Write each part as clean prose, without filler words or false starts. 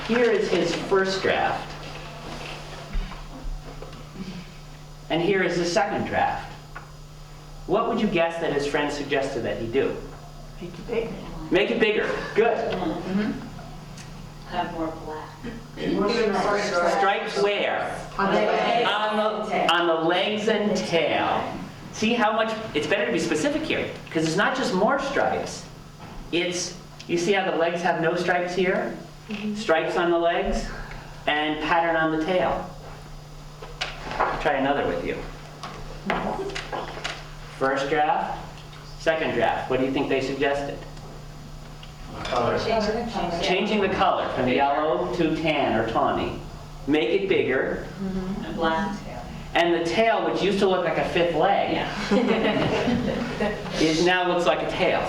here is his first draft. And here is his second draft. What would you guess that his friend suggested that he do? Make it big. Make it bigger. Good. Have more black. Stripes where? On the legs and tail. See how much, it's better to be specific here, because it's not just more stripes. It's, you see how the legs have no stripes here? Stripes on the legs, and pattern on the tail. I'll try another with you. First draft, second draft. What do you think they suggested? Changing the color from yellow to tan or tawny. Make it bigger. And black tail. And the tail, which used to look like a fifth leg, is now looks like a tail.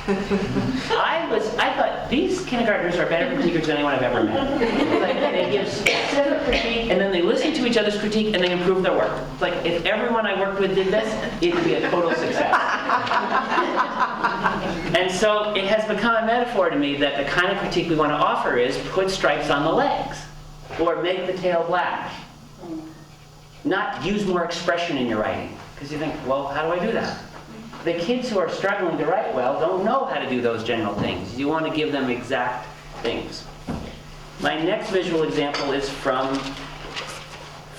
I thought these kindergartners are better critiquers than anyone I've ever met. It's like they give specific critique, and then they listen to each other's critique, and they improve their work. It's like if everyone I worked with did this, it would be a total success. And so it has become a metaphor to me that the kind of critique we want to offer is put stripes on the legs, or make the tail black. Not use more expression in your writing, because you think, well, how do I do that? The kids who are struggling to write well don't know how to do those general things. You want to give them exact things. My next visual example is from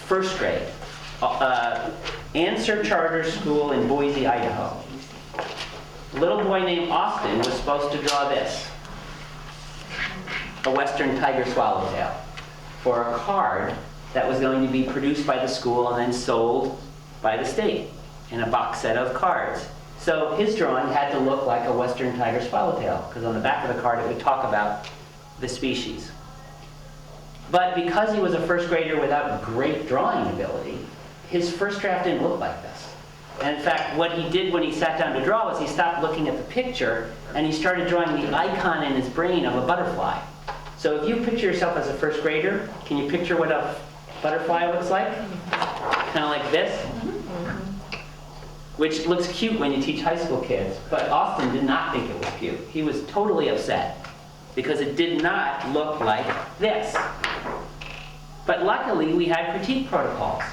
first grade. Answer Charter School in Boise, Idaho. A little boy named Austin was supposed to draw this. A western tiger swallowtail for a card that was going to be produced by the school and then sold by the state in a box set of cards. So his drawing had to look like a western tiger swallowtail, because on the back of the card it would talk about the species. But because he was a first grader without great drawing ability, his first draft didn't look like this. And in fact, what he did when he sat down to draw was he stopped looking at the picture and he started drawing the icon in his brain of a butterfly. So if you picture yourself as a first grader, can you picture what a butterfly looks like? Kind of like this. Which looks cute when you teach high school kids, but Austin did not think it was cute. He was totally upset because it did not look like this. But luckily, we had critique protocols.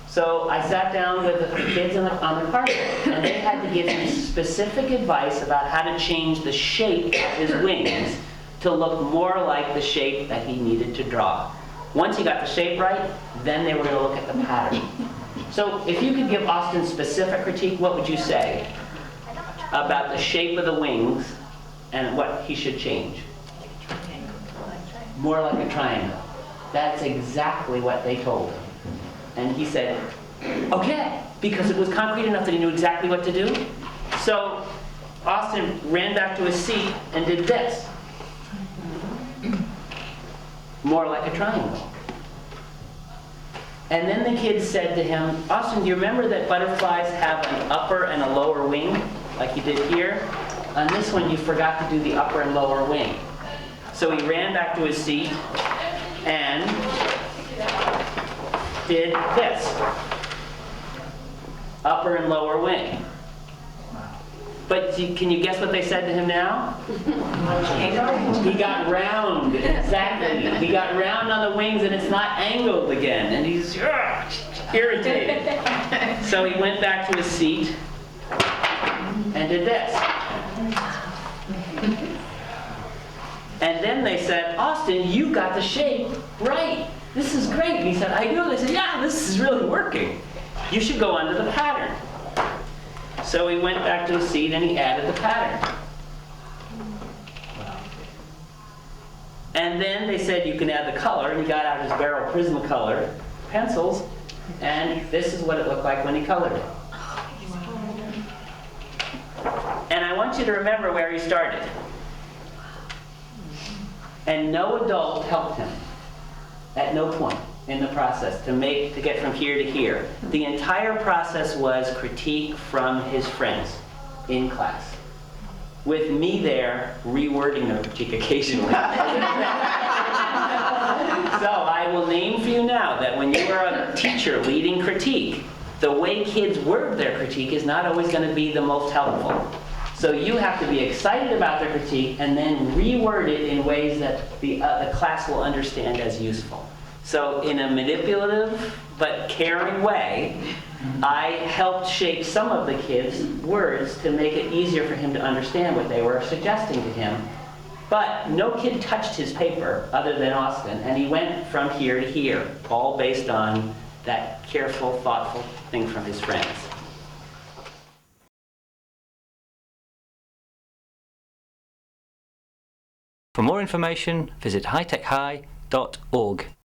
So I sat down with the kids on the carpet, and they had to give him specific advice about how to change the shape of his wings to look more like the shape that he needed to draw. Once he got the shape right, then they were going to look at the pattern. So if you could give Austin specific critique, what would you say about the shape of the wings and what he should change? More like a triangle. That's exactly what they told him. And he said, okay, because it was concrete enough that he knew exactly what to do. So Austin ran back to his seat and did this. More like a triangle. And then the kids said to him, Austin, do you remember that butterflies have an upper and a lower wing, like you did here? On this one, you forgot to do the upper and lower wing. So he ran back to his seat and did this. Upper and lower wing. But can you guess what they said to him now? He got round, exactly. He got round on the wings and it's not angled again. And he's irritated. So he went back to his seat and did this. And then they said, Austin, you got the shape right. This is great. And he said, I do. They said, yeah, this is really working. You should go under the pattern. So he went back to his seat and he added the pattern. And then they said you can add the color, and he got out his Barrel Prismacolor pencils, and this is what it looked like when he colored it. And I want you to remember where he started. And no adult helped him at no point in the process to get from here to here. The entire process was critique from his friends in class, with me there rewording the critique occasionally. So I will name for you now that when you are a teacher leading critique, the way kids word their critique is not always going to be the most helpful. So you have to be excited about their critique and then reword it in ways that the class will understand as useful. So in a manipulative but caring way, I helped shape some of the kids' words to make it easier for him to understand what they were suggesting to him. But no kid touched his paper other than Austin, and he went from here to here, all based on that careful, thoughtful thing from his friends. For more information, visit hightechhigh.org.